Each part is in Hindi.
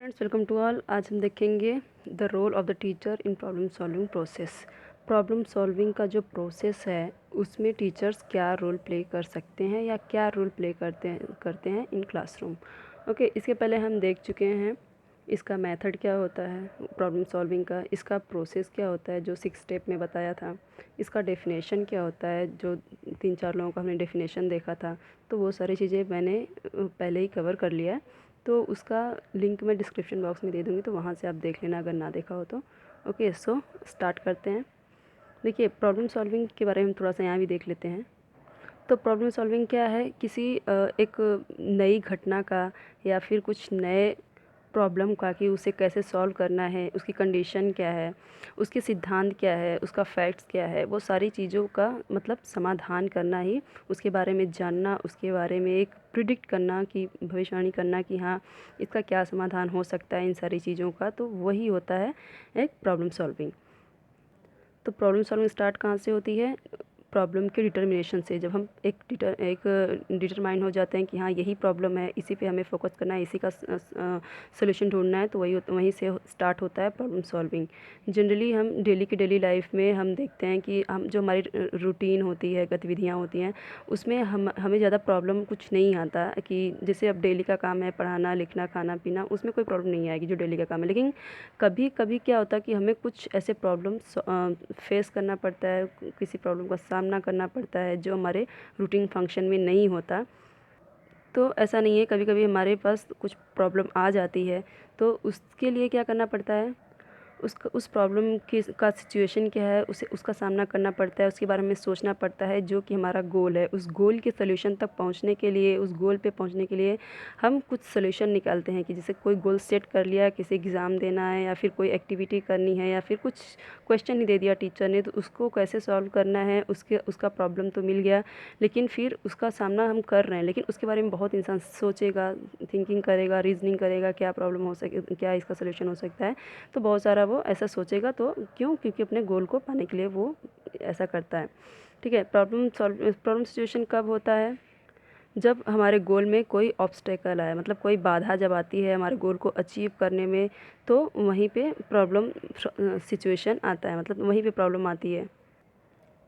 Friends, welcome to all. आज हम देखेंगे the role of the teacher in problem solving process. Problem solving का जो प्रोसेस है उसमें टीचर्स क्या रोल प्ले कर सकते हैं या क्या रोल प्ले करते हैं इन क्लासरूम। ओके, इसके पहले हम देख चुके हैं इसका मेथड क्या होता है प्रॉब्लम सॉल्विंग का, इसका प्रोसेस क्या होता है जो 6 स्टेप में बताया था, इसका डेफिनेशन क्या होता है जो 3-4 लोगों का हमने डेफिनेशन देखा था। तो वो सारी चीज़ें मैंने पहले ही कवर कर लिया है, तो उसका लिंक मैं डिस्क्रिप्शन बॉक्स में दे दूँगी, तो वहाँ से आप देख लेना अगर ना देखा हो तो। ओके, सो स्टार्ट करते हैं। देखिए, प्रॉब्लम सॉल्विंग के बारे में थोड़ा सा यहाँ भी देख लेते हैं। तो प्रॉब्लम सॉल्विंग क्या है, किसी एक नई घटना का या फिर कुछ नए प्रॉब्लम का कि उसे कैसे सॉल्व करना है, उसकी कंडीशन क्या है, उसके सिद्धांत क्या है, उसका फैक्ट्स क्या है, वो सारी चीज़ों का मतलब समाधान करना ही, उसके बारे में जानना, उसके बारे में एक प्रिडिक्ट करना कि भविष्यवाणी करना कि हाँ इसका क्या समाधान हो सकता है इन सारी चीज़ों का, तो वही होता है एक प्रॉब्लम सॉल्विंग। तो प्रॉब्लम सॉल्विंग स्टार्ट कहाँ से होती है? प्रॉब्लम के डिटर्मिनेशन से। जब हम एक डिटरमाइन हो जाते हैं कि हाँ यही प्रॉब्लम है, इसी पे हमें फोकस करना है, इसी का सोल्यूशन ढूंढना है, तो वहीं से स्टार्ट होता है प्रॉब्लम सॉल्विंग। जनरली हम डेली की डेली लाइफ में हम देखते हैं कि हम जो हमारी रूटीन होती है, गतिविधियाँ होती हैं, उसमें हमें ज़्यादा प्रॉब्लम कुछ नहीं आता कि जैसे अब डेली का काम है पढ़ाना लिखना खाना पीना, उसमें कोई प्रॉब्लम नहीं आएगी जो डेली का काम है। लेकिन कभी कभी क्या होता है कि हमें कुछ ऐसे प्रॉब्लम फेस करना पड़ता है, किसी प्रॉब्लम का सामना करना पड़ता है जो हमारे रूटीन फंक्शन में नहीं होता। तो ऐसा नहीं है, कभी कभी हमारे पास कुछ प्रॉब्लम आ जाती है, तो उसके लिए क्या करना पड़ता है, उस प्रॉब्लम की का सिचुएशन क्या है, उसे उसका सामना करना पड़ता है, उसके बारे में सोचना पड़ता है जो कि हमारा गोल है। उस गोल के सॉल्यूशन तक पहुंचने के लिए, उस गोल पे पहुंचने के लिए हम कुछ सॉल्यूशन निकालते हैं कि जैसे कोई गोल सेट कर लिया, किसी एग्ज़ाम देना है या फिर कोई एक्टिविटी करनी है या फिर कुछ क्वेश्चन ही दे दिया टीचर ने, तो उसको कैसे सॉल्व करना है, उसका प्रॉब्लम तो मिल गया, लेकिन फिर उसका सामना हम कर रहे हैं, लेकिन उसके बारे में बहुत इंसान सोचेगा, थिंकिंग करेगा, रीजनिंग करेगा, क्या प्रॉब्लम हो सके, क्या इसका सॉल्यूशन हो सकता है। तो बहुत सारा वो ऐसा सोचेगा, तो क्यों, क्योंकि अपने गोल को पाने के लिए वो ऐसा करता है। ठीक है, प्रॉब्लम सिचुएशन कब होता है? जब हमारे गोल में कोई ऑब्स्टेकल आए, मतलब कोई बाधा जब आती है हमारे गोल को अचीव करने में, तो वहीं पे प्रॉब्लम सिचुएशन आता है, मतलब वहीं पे प्रॉब्लम आती है।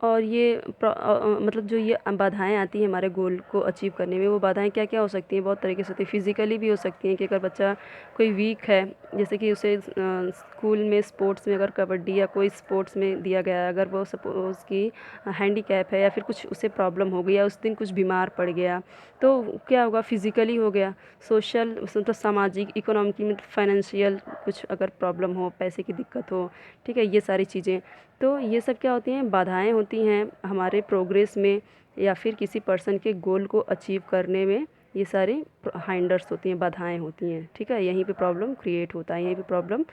और ये मतलब जो ये बाधाएं आती हैं हमारे गोल को अचीव करने में, वो बाधाएं क्या क्या हो सकती हैं? बहुत तरीके से होती है। फिज़िकली भी हो सकती हैं कि अगर बच्चा कोई वीक है, जैसे कि उसे स्कूल में स्पोर्ट्स में अगर कबड्डी या कोई स्पोर्ट्स में दिया गया है, अगर वो सपोज़ की हैंडीकैप है या फिर कुछ उसे प्रॉब्लम हो गई या उस दिन कुछ बीमार पड़ गया, तो क्या होगा, फिज़िकली हो गया। सोशल मतलब सामाजिक, इकोनॉमिक, फाइनेंशियल कुछ अगर प्रॉब्लम हो, पैसे की दिक्कत हो, ठीक है, ये सारी चीज़ें। तो ये सब क्या होती हैं, बाधाएं होती हैं हमारे प्रोग्रेस में या फिर किसी पर्सन के गोल को अचीव करने में। ये सारी हाइंडर्स होती हैं, बाधाएं होती हैं। ठीक है, यहीं पे प्रॉब्लम क्रिएट होता है, यहीं पे प्रॉब्लम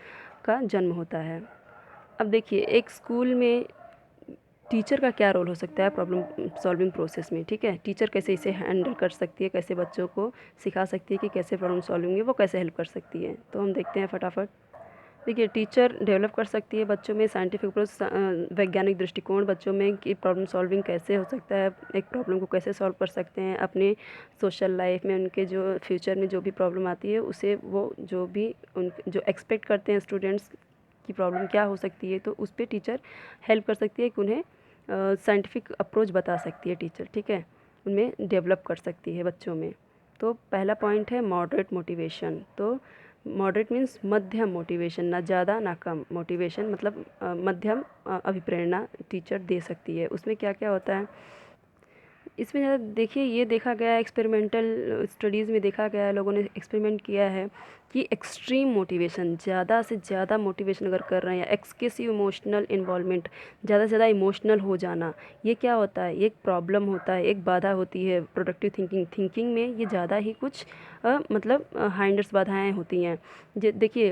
का जन्म होता है। अब देखिए, एक स्कूल में टीचर का क्या रोल हो सकता है प्रॉब्लम सॉल्विंग प्रोसेस में। ठीक है, टीचर कैसे इसे हैंडल कर सकती है, कैसे बच्चों को सिखा सकती है कि कैसे प्रॉब्लम सॉल्विंग है, वो कैसे हेल्प कर सकती है, तो हम देखते हैं फटाफट। देखिए, टीचर डेवलप कर सकती है बच्चों में साइंटिफिक अप्रोच, वैज्ञानिक दृष्टिकोण बच्चों में कि प्रॉब्लम सॉल्विंग कैसे हो सकता है, एक प्रॉब्लम को कैसे सॉल्व कर सकते हैं अपने सोशल लाइफ में, उनके जो फ्यूचर में जो भी प्रॉब्लम आती है उसे वो जो भी उन जो एक्सपेक्ट करते हैं स्टूडेंट्स की प्रॉब्लम क्या हो सकती है, तो उस पर टीचर हेल्प कर सकती है कि उन्हें साइंटिफिक अप्रोच बता सकती है टीचर। ठीक है, उनमें डेवलप कर सकती है बच्चों में। तो पहला पॉइंट है मॉडरेट मोटिवेशन। तो मॉडरेट मीन्स मध्यम मोटिवेशन, ना ज़्यादा ना कम मोटिवेशन, मतलब मध्यम अभिप्रेरणा टीचर दे सकती है। उसमें क्या क्या होता है, इसमें ज़्यादा देखिए, ये देखा गया है, एक्सपेरिमेंटल स्टडीज़ में देखा गया है, लोगों ने एक्सपेरिमेंट किया है कि एक्सट्रीम मोटिवेशन, ज़्यादा से ज़्यादा मोटिवेशन अगर कर रहे हैं, या एक्सकेसिव इमोशनल इन्वॉल्वमेंट, ज़्यादा से ज़्यादा इमोशनल हो जाना, ये क्या होता है, ये एक प्रॉब्लम होता है, एक बाधा होती है प्रोडक्टिव थिंकिंग में। ये ज़्यादा ही कुछ मतलब हाइंडर्स बाधाएं होती हैं। देखिए,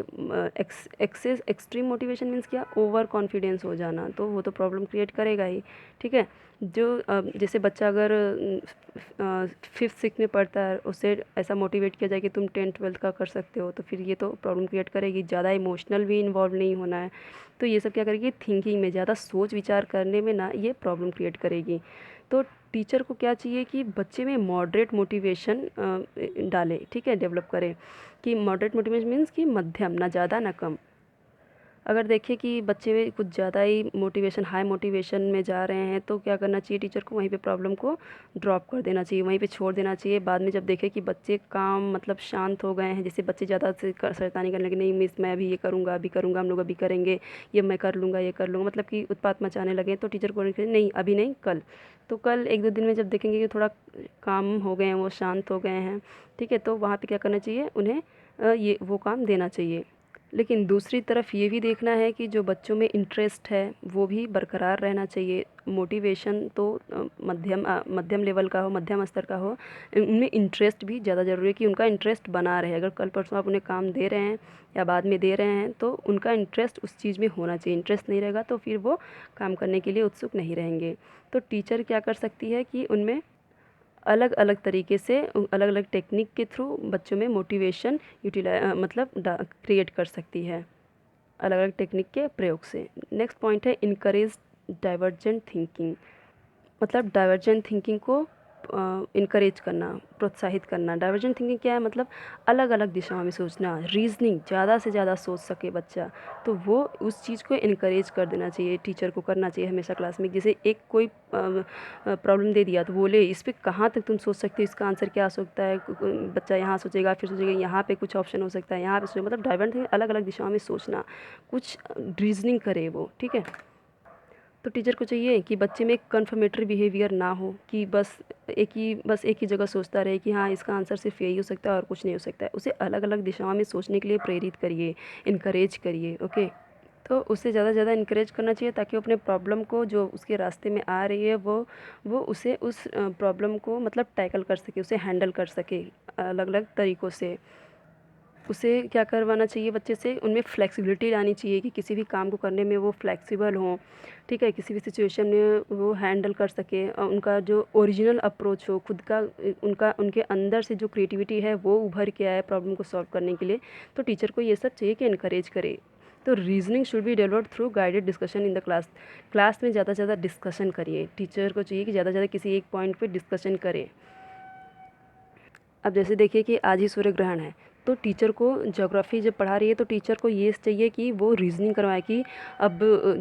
एक्सेस एक्सट्रीम मोटिवेशन मीन्स क्या, ओवर कॉन्फिडेंस हो जाना, तो वो तो प्रॉब्लम क्रिएट करेगा ही। ठीक है, जो जैसे बच्चा अगर 5th 6th में पढ़ता है, उसे ऐसा मोटिवेट किया जाए कि तुम 10th 12th का कर सकते हो, तो फिर ये तो प्रॉब्लम क्रिएट करेगी। ज़्यादा इमोशनल भी इन्वॉल्व नहीं होना है, तो ये सब क्या करेगी, थिंकिंग में ज़्यादा सोच विचार करने में ना, ये प्रॉब्लम क्रिएट करेगी। तो टीचर को क्या चाहिए कि बच्चे में मॉडरेट मोटिवेशन डाले, ठीक है, डेवलप करे। कि मॉडरेट मोटिवेशन मीन्स कि मध्यम, ना ज़्यादा ना कम। अगर देखें कि बच्चे में कुछ ज़्यादा ही मोटिवेशन, हाई मोटिवेशन में जा रहे हैं, तो क्या करना चाहिए टीचर को, वहीं पे प्रॉब्लम को ड्रॉप कर देना चाहिए, वहीं पे छोड़ देना चाहिए। बाद में जब देखें कि बच्चे काम मतलब शांत हो गए हैं, जैसे बच्चे ज़्यादा से शैतानी करने लगे, नहीं मिस मैं अभी ये करूँगा, अभी करूँगा, हम लोग अभी करेंगे, ये मैं कर लूँगा, ये कर लूँगा, मतलब कि उत्पात मचाने लगे, तो टीचर को नहीं अभी नहीं, कल। तो कल 1-2 दिन में जब देखेंगे कि थोड़ा काम हो गए हैं, वो शांत हो गए हैं, ठीक है, तो वहाँ पे क्या करना चाहिए, उन्हें ये वो काम देना चाहिए। लेकिन दूसरी तरफ ये भी देखना है कि जो बच्चों में इंटरेस्ट है वो भी बरकरार रहना चाहिए। मोटिवेशन तो मध्यम लेवल का हो, मध्यम स्तर का हो, उनमें इंटरेस्ट भी ज़्यादा ज़रूरी है कि उनका इंटरेस्ट बना रहे। अगर कल परसों आप उन्हें काम दे रहे हैं या बाद में दे रहे हैं तो उनका इंटरेस्ट उस चीज़ में होना चाहिए। इंटरेस्ट नहीं रहेगा तो फिर वो काम करने के लिए उत्सुक नहीं रहेंगे। तो टीचर क्या कर सकती है कि उनमें अलग अलग तरीके से, अलग अलग टेक्निक के थ्रू बच्चों में मोटिवेशन मतलब क्रिएट कर सकती है, अलग अलग टेक्निक के प्रयोग से। नेक्स्ट पॉइंट है इनकरेज डाइवर्जेंट थिंकिंग। मतलब डाइवर्जेंट थिंकिंग को इनकरेज करना, प्रोत्साहित करना। डाइवर्जेंट थिंकिंग क्या है, मतलब अलग अलग दिशाओं में सोचना, रीजनिंग ज़्यादा से ज़्यादा सोच सके बच्चा, तो वो उस चीज़ को इनकरेज कर देना चाहिए, टीचर को करना चाहिए हमेशा क्लास में। जैसे एक कोई प्रॉब्लम दे दिया तो बोले इस पर कहाँ तक तुम सोच सकते हो, इसका आंसर क्या हो सकता है। बच्चा यहाँ सोचेगा, फिर सोचेगा यहाँ पे कुछ ऑप्शन हो सकता है, यहाँ पे सोचेगा, मतलब डाइवर्जेंट थिंकिंग अलग अलग दिशाओं में सोचना, कुछ रीजनिंग करे वो, ठीक है। तो टीचर को चाहिए कि बच्चे में एक कन्फर्मेटरी बिहेवियर ना हो, कि बस एक ही जगह सोचता रहे कि हाँ इसका आंसर सिर्फ यही हो सकता है और कुछ नहीं हो सकता है। उसे अलग अलग दिशाओं में सोचने के लिए प्रेरित करिए, इनकरेज करिए, ओके। तो उससे ज़्यादा से ज़्यादा इनकरेज करना चाहिए ताकि वो अपने प्रॉब्लम को जो उसके रास्ते में आ रही है वो उसे उस प्रॉब्लम को मतलब टैकल कर सके, उसे हैंडल कर सके अलग अलग तरीक़ों से। उसे क्या करवाना चाहिए बच्चे से, उनमें फ्लेक्सिबिलिटी लानी चाहिए कि किसी भी काम को करने में वो फ्लेक्सिबल हों, ठीक है, किसी भी सिचुएशन में वो हैंडल कर सके। उनका जो ओरिजिनल अप्रोच हो, खुद का उनका उनके अंदर से जो क्रिएटिविटी है वो उभर के आए प्रॉब्लम को सॉल्व करने के लिए। तो टीचर को ये सब चाहिए कि इनकरेज करे। तो reasoning should be developed through guided discussion in the class. Class में ज़्यादा से ज़्यादा डिस्कशन करिए, टीचर को चाहिए कि ज़्यादा से ज़्यादा किसी एक पॉइंट पे डिस्कशन करे। अब जैसे देखिए कि आज ही सूर्य ग्रहण है, तो टीचर को ज्योग्राफी जब पढ़ा रही है तो टीचर को ये चाहिए कि वो रीजनिंग करवाए कि अब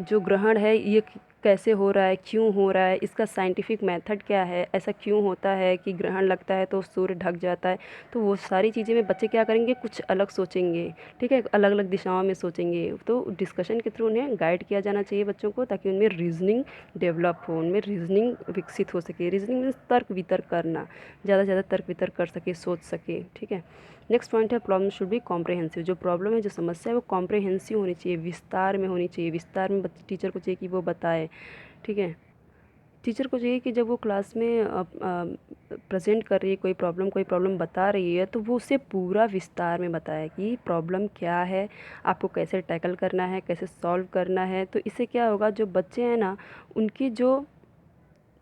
जो ग्रहण है ये कैसे हो रहा है, क्यों हो रहा है, इसका साइंटिफिक मेथड क्या है, ऐसा क्यों होता है कि ग्रहण लगता है तो सूर्य ढक जाता है। तो वो सारी चीज़ें में बच्चे क्या करेंगे, कुछ अलग सोचेंगे, ठीक है, अलग अलग दिशाओं में सोचेंगे। तो डिस्कशन के थ्रू उन्हें गाइड किया जाना चाहिए बच्चों को, ताकि उनमें रीजनिंग डेवलप हो, उनमें रीजनिंग विकसित हो सके। रीजनिंग मीन्स तर्क वितर्क करना, ज़्यादा से ज़्यादा तर्क वितर्क कर सके, सोच सके, ठीक है। नेक्स्ट पॉइंट है प्रॉब्लम शुड बी कॉम्प्रहेंसिव। जो प्रॉब्लम है, जो समस्या है वो कॉम्प्रहेंसिव होनी चाहिए, विस्तार में होनी चाहिए। विस्तार में टीचर को चाहिए कि वो बताए, ठीक है। टीचर को चाहिए कि जब वो क्लास में प्रेजेंट कर रही है कोई प्रॉब्लम बता रही है, तो वो उसे पूरा विस्तार में बताए कि प्रॉब्लम क्या है, आपको कैसे टैकल करना है, कैसे सॉल्व करना है। तो इससे क्या होगा, जो बच्चे हैं ना, उनकी जो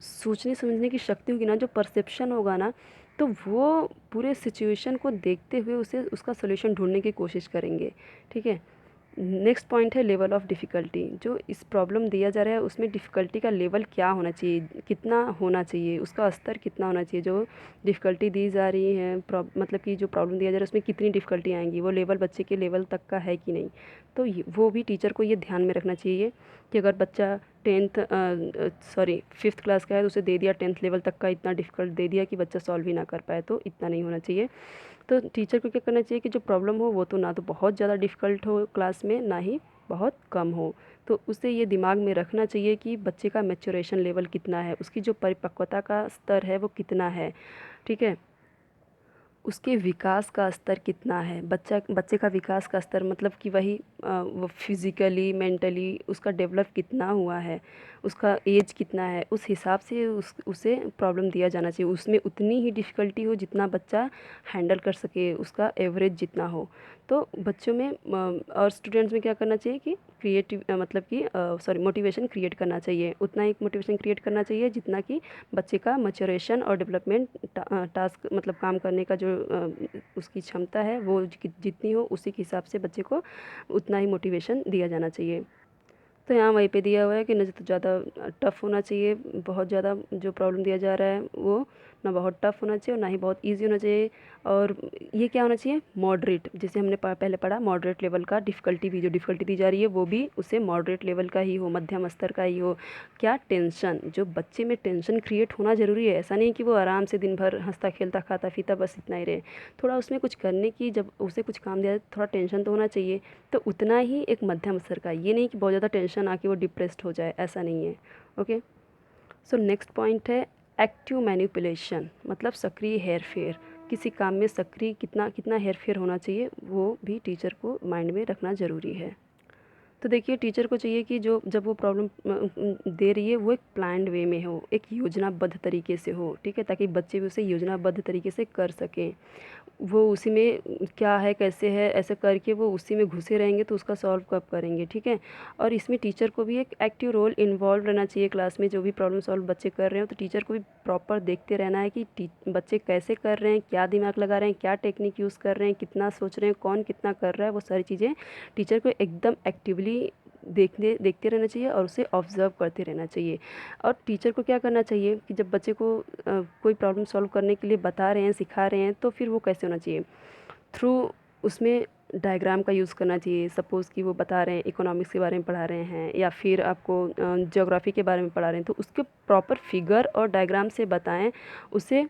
सोचने समझने की शक्ति होगी ना, जो परसेप्शन होगा ना, तो वो पूरे सिचुएशन को देखते हुए उसे उसका सॉल्यूशन ढूंढने की कोशिश करेंगे, ठीक है। नेक्स्ट पॉइंट है लेवल ऑफ़ डिफ़िकल्टी। जो इस प्रॉब्लम दिया जा रहा है उसमें डिफ़िकल्टी का लेवल क्या होना चाहिए, कितना होना चाहिए, उसका स्तर कितना होना चाहिए। जो डिफ़िकल्टी दी जा रही है, मतलब कि जो प्रॉब्लम दिया जा रहा है उसमें कितनी डिफ़िकल्टी आएंगी, वो लेवल बच्चे के लेवल तक का है कि नहीं। तो वो भी टीचर को ये ध्यान में रखना चाहिए कि अगर बच्चा 5th क्लास का है तो उसे दे दिया 10th लेवल तक का, इतना डिफ़िकल्ट दे दिया कि बच्चा सॉल्व ही ना कर पाए, तो इतना नहीं होना चाहिए। तो टीचर को क्या करना चाहिए कि जो प्रॉब्लम हो वो तो ना तो बहुत ज़्यादा डिफ़िकल्ट हो क्लास में, ना ही बहुत कम हो। तो उसे ये दिमाग में रखना चाहिए कि बच्चे का मैच्योरेशन लेवल कितना है, उसकी जो परिपक्वता का स्तर है वो कितना है, ठीक है। उसके विकास का स्तर कितना है, बच्चे का विकास का स्तर मतलब कि वही वो फिज़िकली मेंटली उसका डेवलप कितना हुआ है, उसका एज कितना है, उस हिसाब से उसे प्रॉब्लम दिया जाना चाहिए। उसमें उतनी ही डिफ़िकल्टी हो जितना बच्चा हैंडल कर सके, उसका एवरेज जितना हो। तो बच्चों में और स्टूडेंट्स में क्या करना चाहिए कि मतलब कि मोटिवेशन क्रिएट करना चाहिए। उतना ही मोटिवेशन क्रिएट करना चाहिए जितना कि बच्चे का मैच्योरेशन और डेवलपमेंट टास्क मतलब काम करने का जो उसकी क्षमता है वो जितनी हो, उसी के हिसाब से बच्चे को उतना ही मोटिवेशन दिया जाना चाहिए। तो यहाँ वहीं पे दिया हुआ है कि ना तो ज़्यादा टफ़ होना चाहिए, बहुत ज़्यादा जो प्रॉब्लम दिया जा रहा है वो ना बहुत टफ़ होना चाहिए और ना ही बहुत ईज़ी होना चाहिए। और ये क्या होना चाहिए, मॉडरेट, जैसे हमने पहले पढ़ा मॉडरेट लेवल का डिफ़िकल्टी भी, जो डिफ़िकल्टी दी जा रही है वो भी उसे मॉडरेट लेवल का ही हो, मध्यम स्तर का ही हो। क्या, टेंशन, जो बच्चे में टेंशन क्रिएट होना ज़रूरी है, ऐसा नहीं कि वो आराम से दिन भर हंसता खेलता खाता पीता बस इतना ही रहे। थोड़ा उसमें कुछ करने की, जब उसे कुछ काम दिया जाए थोड़ा टेंशन तो होना चाहिए, तो उतना ही एक मध्यम स्तर का, ये नहीं कि बहुत ज़्यादा टेंशन आके वो डिप्रेस्ड हो जाए, ऐसा नहीं है। ओके, सो नेक्स्ट पॉइंट है एक्टिव मैनिपुलेशन, मतलब सक्रिय हेरफेर। किसी काम में सक्रिय कितना कितना हेरफेर होना चाहिए वो भी टीचर को माइंड में रखना ज़रूरी है। तो देखिए, टीचर को चाहिए कि जो जब वो प्रॉब्लम दे रही है वो एक प्लान्ड वे में हो, एक योजनाबद्ध तरीके से हो, ठीक है, ताकि बच्चे भी उसे योजनाबद्ध तरीके से कर सकें। वो उसी में क्या है कैसे है ऐसे करके वो उसी में घुसे रहेंगे तो उसका सॉल्व कब करेंगे, ठीक है। और इसमें टीचर को भी एक एक्टिव रोल इन्वॉल्व रहना चाहिए क्लास में, जो भी प्रॉब्लम सॉल्व बच्चे कर रहे हो तो टीचर को भी प्रॉपर देखते रहना है कि बच्चे कैसे कर रहे हैं, क्या दिमाग लगा रहे हैं, क्या टेक्निक यूज़ कर रहे हैं, कितना सोच रहे हैं, कौन कितना कर रहा है, वो सारी चीज़ें टीचर को एकदम एक्टिवली देखते रहना चाहिए और उसे ऑब्ज़र्व करते रहना चाहिए। और टीचर को क्या करना चाहिए कि जब बच्चे को कोई प्रॉब्लम सॉल्व करने के लिए बता रहे हैं, सिखा रहे हैं, तो फिर वो कैसे होना चाहिए, थ्रू उसमें डायग्राम का यूज़ करना चाहिए। सपोज़ कि वो बता रहे हैं इकोनॉमिक्स के बारे में पढ़ा रहे हैं या फिर आपको ज्योग्राफी के बारे में पढ़ा रहे हैं, तो उसके प्रॉपर फिगर और डायग्राम से बताएं उसे।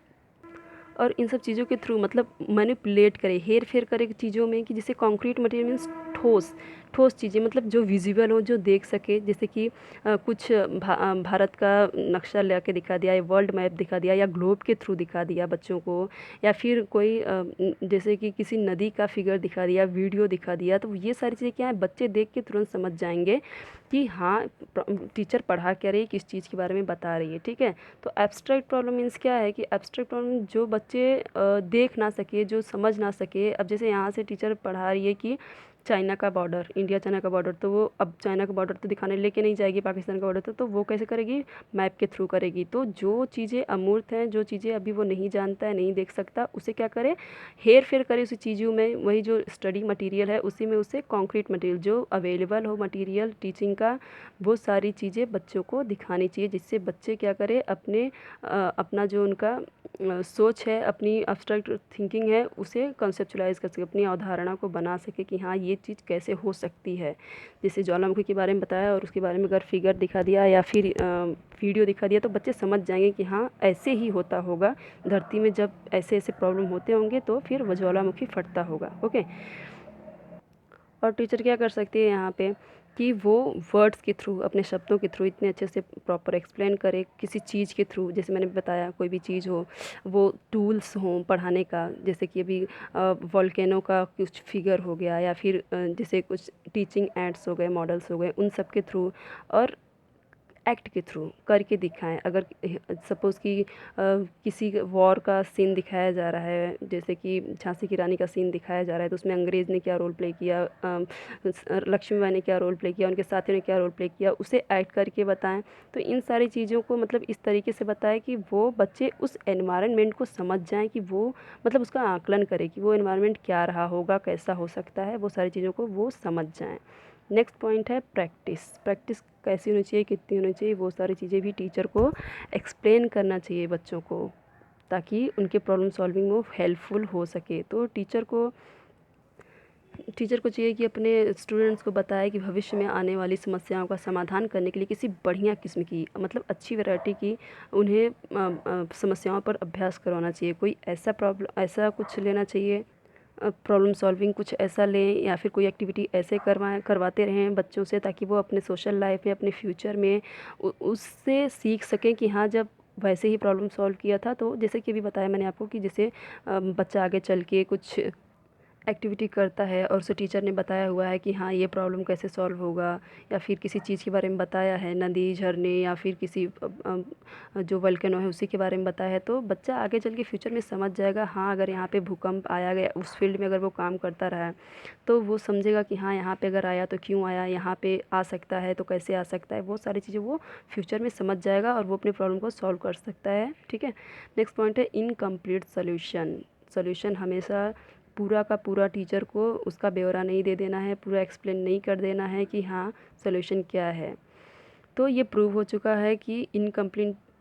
और इन सब चीज़ों के थ्रू मतलब मैनिपुलेट करे, हेर फेर करे चीज़ों में, कि जैसे कॉन्क्रीट मटेरियल मीन्स ठोस ठोस चीज़ें, मतलब जो विजिबल हो, जो देख सके। जैसे कि कुछ भारत का नक्शा ला के दिखा दिया, या वर्ल्ड मैप दिखा दिया, या ग्लोब के थ्रू दिखा दिया बच्चों को, या फिर कोई जैसे कि किसी नदी का फिगर दिखा दिया, वीडियो दिखा दिया। तो ये सारी चीज़ें क्या है, बच्चे देख के तुरंत समझ जाएंगे कि हाँ टीचर पढ़ा क्या रही है, किस चीज़ के बारे में बता रही है, ठीक है। तो एब्स्ट्रैक्ट प्रॉब्लम मीन्स क्या है कि एब्स्ट्रैक्ट प्रॉब्लम जो बच्चे देख ना सके, जो समझ ना सके। अब जैसे यहाँ से टीचर पढ़ा रही है कि चाइना का बॉर्डर, इंडिया चाइना का बॉर्डर, तो वो अब चाइना का बॉर्डर तो दिखाने लेके नहीं जाएगी, पाकिस्तान का बॉर्डर तो वो कैसे करेगी, मैप के थ्रू करेगी। तो जो चीज़ें अमूर्त हैं, जो चीज़ें अभी वो नहीं जानता है, नहीं देख सकता, उसे क्या करे, हेर फेर करे उसी चीज़ों में। वही जो स्टडी मटेरियल है उसी में उसे कॉन्क्रीट मटेरियल जो अवेलेबल हो मटेरियल टीचिंग का, वो सारी चीज़ें बच्चों को दिखानी चाहिए, जिससे बच्चे क्या करें, अपना जो उनका सोच है, अपनी एब्स्ट्रैक्ट थिंकिंग है, उसे कंसेप्चुलाइज कर सके, अपनी अवधारणा को बना सके कि हाँ ये चीज़ कैसे हो सकती है। जैसे ज्वालामुखी के बारे में बताया और उसके बारे में अगर फिगर दिखा दिया या फिर वीडियो दिखा दिया, तो बच्चे समझ जाएंगे कि हाँ ऐसे ही होता होगा धरती में, जब ऐसे ऐसे प्रॉब्लम होते होंगे तो फिर वो ज्वालामुखी फटता होगा। ओके, और टीचर क्या कर सकती है यहाँ पे कि वो वर्ड्स के थ्रू, अपने शब्दों के थ्रू इतने अच्छे से प्रॉपर एक्सप्लेन करे, किसी चीज़ के थ्रू, जैसे मैंने बताया कोई भी चीज़ हो, वो टूल्स हों पढ़ाने का, जैसे कि अभी वॉल्केनो का कुछ फिगर हो गया, या फिर जैसे कुछ टीचिंग एड्स हो गए, मॉडल्स हो गए, उन सब के थ्रू, और एक्ट के थ्रू करके दिखाएं। अगर सपोज़ कि किसी वॉर का सीन दिखाया जा रहा है, जैसे कि झांसी की रानी का सीन दिखाया जा रहा है, तो उसमें अंग्रेज़ ने क्या रोल प्ले किया, लक्ष्मीबाई ने क्या रोल प्ले किया, उनके साथियों ने क्या रोल प्ले किया, उसे एक्ट करके बताएं। तो इन सारी चीज़ों को मतलब इस तरीके से बताएं कि वो बच्चे उस एनवायरनमेंट को समझ जाएं, कि वो मतलब उसका आकलन करें कि वो एनवायरनमेंट क्या रहा होगा, कैसा हो सकता है, वो सारी चीज़ों को वो समझ जाएं। नेक्स्ट पॉइंट है प्रैक्टिस। प्रैक्टिस कैसी होनी चाहिए, कितनी होनी चाहिए, वो सारी चीज़ें भी टीचर को एक्सप्लेन करना चाहिए बच्चों को, ताकि उनके प्रॉब्लम सॉल्विंग में हेल्पफुल हो सके। तो टीचर को चाहिए कि अपने स्टूडेंट्स को बताए कि भविष्य में आने वाली समस्याओं का समाधान करने के लिए किसी बढ़िया किस्म की, मतलब अच्छी वैरायटी की उन्हें समस्याओं पर अभ्यास करवाना चाहिए। कोई ऐसा कुछ लेना चाहिए, प्रॉब्लम सॉल्विंग कुछ ऐसा लें, या फिर कोई एक्टिविटी ऐसे करवाते रहें बच्चों से, ताकि वो अपने सोशल लाइफ में, अपने फ्यूचर में उससे सीख सकें कि हाँ जब वैसे ही प्रॉब्लम सॉल्व किया था, तो जैसे कि अभी बताया मैंने आपको कि जैसे बच्चा आगे चल के कुछ एक्टिविटी करता है और उसे टीचर ने बताया हुआ है कि हाँ ये प्रॉब्लम कैसे सॉल्व होगा, या फिर किसी चीज़ के बारे में बताया है, नदी, झरने, या फिर किसी जो वल्केनो है उसी के बारे में बताया है, तो बच्चा आगे चल के फ्यूचर में समझ जाएगा। हाँ अगर यहाँ पे भूकंप आया गया, उस फील्ड में अगर वो काम करता रहा है, तो वो समझेगा कि हाँ यहाँ पे अगर आया तो क्यों आया, यहाँ पे आ सकता है तो कैसे आ सकता है, वो सारी चीज़ें वो फ्यूचर में समझ जाएगा और वो अपने प्रॉब्लम को सॉल्व कर सकता है, ठीक है। नेक्स्ट पॉइंट है इनकम्प्लीट सोल्यूशन। सोल्यूशन हमेशा पूरा का पूरा टीचर को उसका ब्यौरा नहीं दे देना है, पूरा एक्सप्लेन नहीं कर देना है कि हाँ सॉल्यूशन क्या है। तो ये प्रूव हो चुका है कि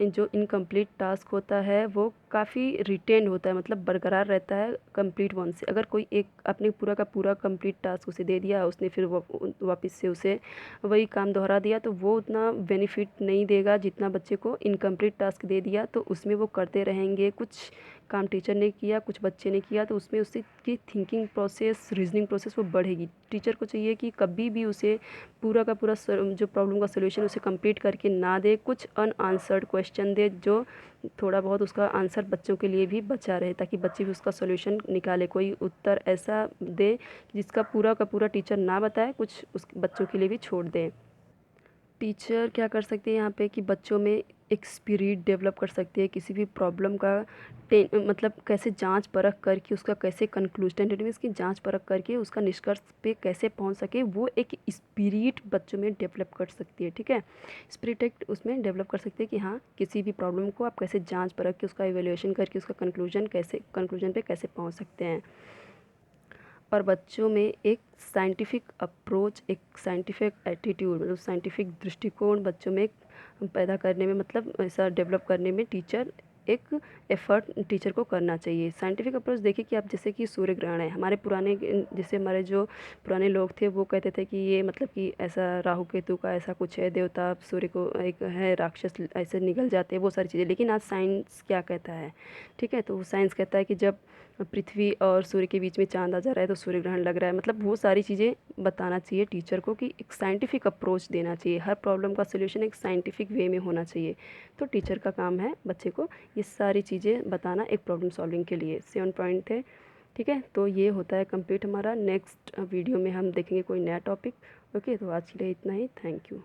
जो इनकम्प्लीट टास्क होता है वो काफ़ी रिटेन होता है, मतलब बरकरार रहता है कंप्लीट वन से। अगर कोई एक आपने पूरा का पूरा कंप्लीट टास्क उसे दे दिया, उसने फिर वापस से उसे वही काम दोहरा दिया, तो वो उतना बेनिफिट नहीं देगा जितना बच्चे को इनकम्प्लीट टास्क दे दिया तो उसमें वो करते रहेंगे। कुछ काम टीचर ने किया, कुछ बच्चे ने किया, तो उसमें उससे की थिंकिंग प्रोसेस, रीजनिंग प्रोसेस वो बढ़ेगी। टीचर को चाहिए कि कभी भी उसे पूरा का पूरा जो प्रॉब्लम का सोल्यूशन उसे कंप्लीट करके ना दे, कुछ अनआंसर्ड क्वेश्चन दे जो थोड़ा बहुत उसका आंसर बच्चों के लिए भी बचा रहे, ताकि बच्चे भी उसका सोल्यूशन निकाले। कोई उत्तर ऐसा दे जिसका पूरा का पूरा टीचर ना बताए, कुछ उस बच्चों के लिए भी छोड़ दे। टीचर क्या कर सकते हैं यहाँ पे कि बच्चों में एक स्पिरिट डेवलप कर सकते हैं, किसी भी प्रॉब्लम का मतलब कैसे जांच परख करके उसका कैसे कंक्लूजन मीन्स की जांच परख करके उसका निष्कर्ष पे कैसे पहुंच सके, वो एक स्पिरिट बच्चों में डेवलप कर सकती है। ठीक है, स्पिरिट एक उसमें डेवलप कर सकते हैं कि हाँ किसी भी प्रॉब्लम को आप कैसे जांच परख के उसका इवेल्युएशन करके उसका कंक्लूजन पे कैसे पहुँच सकते हैं। और बच्चों में एक साइंटिफिक अप्रोच, एक साइंटिफिक एटीट्यूड, मतलब साइंटिफिक दृष्टिकोण बच्चों में पैदा करने में, मतलब ऐसा डेवलप करने में टीचर एक एफर्ट टीचर को करना चाहिए। साइंटिफिक अप्रोच देखिए कि आप जैसे कि सूर्य ग्रहण है, हमारे पुराने जैसे हमारे जो पुराने लोग थे वो कहते थे कि ये मतलब कि ऐसा राहु केतु का ऐसा कुछ है, देवता सूर्य को एक है, राक्षस ऐसे निगल जाते हैं, वो सारी चीज़ें। लेकिन आज साइंस क्या कहता है, ठीक है, तो साइंस कहता है कि जब पृथ्वी और सूर्य के बीच में चांद आ जा रहा है तो सूर्य ग्रहण लग रहा है। मतलब वो सारी चीज़ें बताना चाहिए टीचर को कि एक साइंटिफिक अप्रोच देना चाहिए, हर प्रॉब्लम का सोल्यूशन एक साइंटिफिक वे में होना चाहिए। तो टीचर का काम है बच्चे को ये सारी चीज़ें बताना एक प्रॉब्लम सॉल्विंग के लिए। 7 पॉइंट थे, ठीक है। तो ये होता है कंप्लीट हमारा। नेक्स्ट वीडियो में हम देखेंगे कोई नया टॉपिक। ओके, तो आज के लिए इतना ही। Thank you.